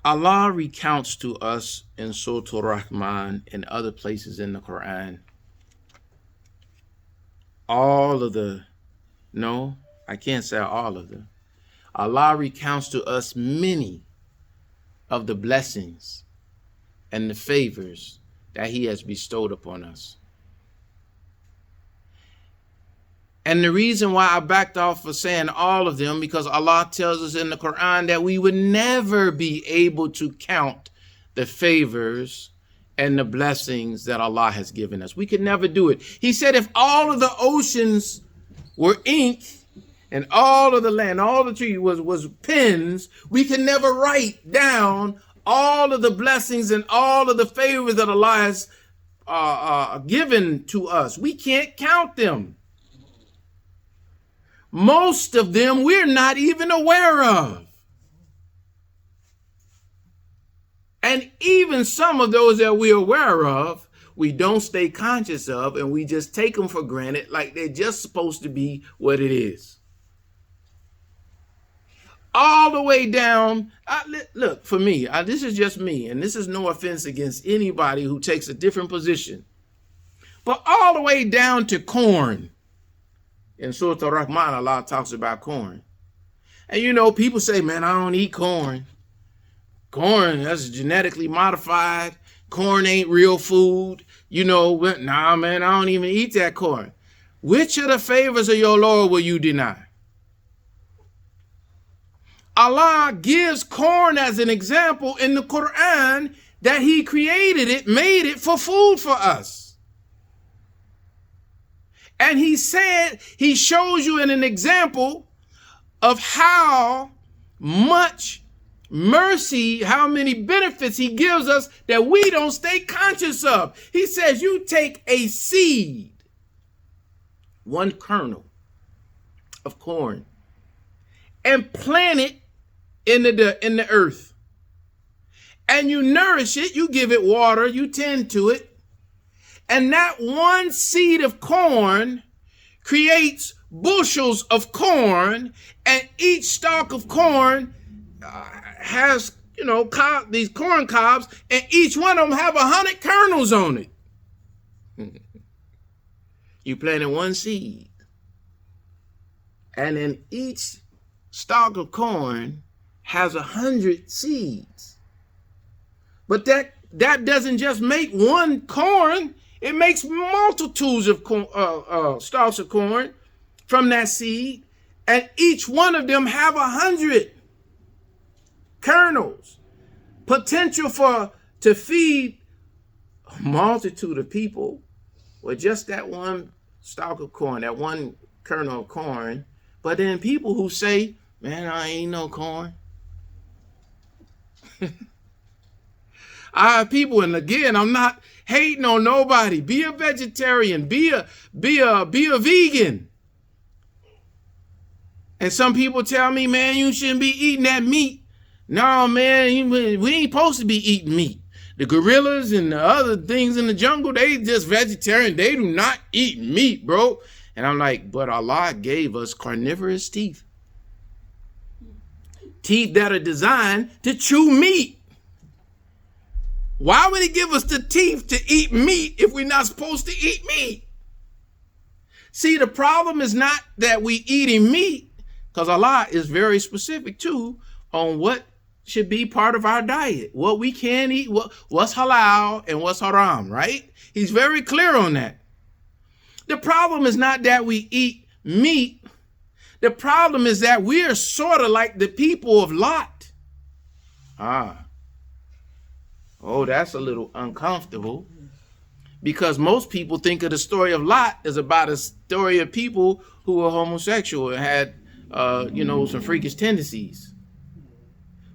Allah recounts to us in Surah Rahman and other places in the Quran all of the, no, I can't say all of them. Allah recounts to us many of the blessings and the favors that he has bestowed upon us. And the reason why I backed off for saying all of them, because Allah tells us in the Quran that we would never be able to count the favors and the blessings that Allah has given us. We could never do it. He said if all of the oceans were ink and all of the land, all the trees was pens, we could never write down all of the blessings and all of the favors that Allah has given to us. We can't count them. Most of them we're not even aware of. And even some of those that we're aware of, we don't stay conscious of, and we just take them for granted like they're just supposed to be what it is. All the way down, look, for me, this is just me, and this is no offense against anybody who takes a different position, but all the way down to corn. In Surah Rahman, Allah talks about corn. And you know, people say, man, I don't eat corn. Corn, that's genetically modified. Corn ain't real food. You know, nah, man, I don't even eat that corn. Which of the favors of your Lord will you deny? Allah gives corn as an example in the Quran that he created it, made it for food for us. And he said, he shows you in an example of how much mercy, how many benefits he gives us that we don't stay conscious of. He says, you take a seed, one kernel of corn, and plant it in the earth. And you nourish it, you give it water, you tend to it. And that one seed of corn creates bushels of corn, and each stalk of corn has, you know, these corn cobs, and each one of them have 100 kernels on it. You planted one seed, and then each stalk of corn has 100 seeds. But that doesn't just make one corn. It makes multitudes of stalks of corn from that seed, and each one of them have 100 kernels, potential to feed a multitude of people with just that one stalk of corn, that one kernel of corn. But then people who say, man, I ain't no corn. I have people, and again, I'm not hating on nobody. Be a vegetarian, be a vegan. And some people tell me, man, you shouldn't be eating that meat. No, man, we ain't supposed to be eating meat. The gorillas and the other things in the jungle, they just vegetarian. They do not eat meat, bro. And I'm like, but Allah gave us carnivorous teeth. Teeth that are designed to chew meat. Why would he give us the teeth to eat meat if we're not supposed to eat meat? See, the problem is not that we eating meat, because Allah is very specific too on what should be part of our diet, what we can eat, what's halal and what's haram, right? He's very clear on that. The problem is not that we eat meat. The problem is that we are sort of like the people of Lot. Oh, that's a little uncomfortable, because most people think of the story of Lot as about a story of people who were homosexual and had, some freakish tendencies.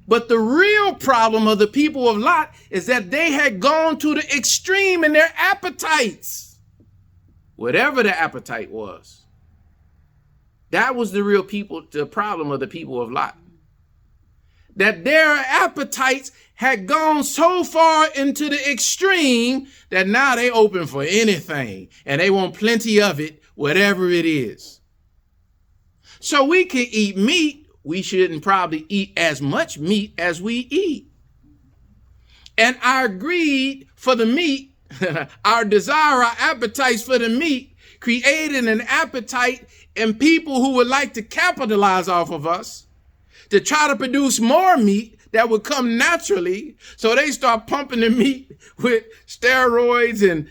But the real problem of the people of Lot is that they had gone to the extreme in their appetites, whatever the appetite was. That was the problem of the people of Lot. That their appetites had gone so far into the extreme that now they open for anything and they want plenty of it, whatever it is. So we can eat meat. We shouldn't probably eat as much meat as we eat. And our greed for the meat, our desire, our appetites for the meat, created an appetite in people who would like to capitalize off of us, to try to produce more meat that would come naturally. So they start pumping the meat with steroids and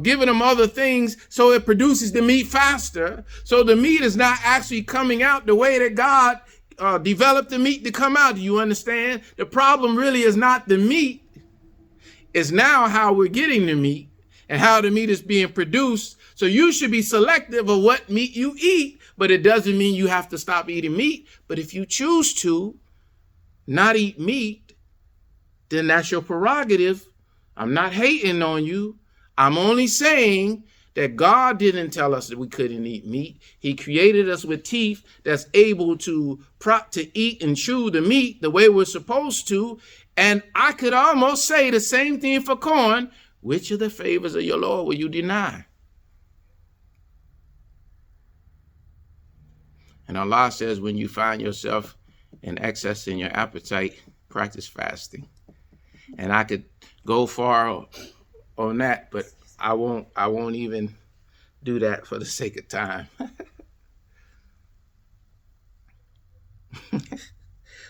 giving them other things so it produces the meat faster. So the meat is not actually coming out the way that God developed the meat to come out. Do you understand? The problem really is not the meat. It's now how we're getting the meat and how the meat is being produced. So you should be selective of what meat you eat, but it doesn't mean you have to stop eating meat. But if you choose to not eat meat, then that's your prerogative. I'm not hating on you. I'm only saying that God didn't tell us that we couldn't eat meat. He created us with teeth that's able to eat and chew the meat the way we're supposed to. And I could almost say the same thing for corn. Which of the favors of your Lord will you deny? And Allah says, when you find yourself in excess in your appetite, practice fasting. And I could go far on that, but I won't even do that for the sake of time.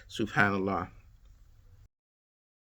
Subhanallah.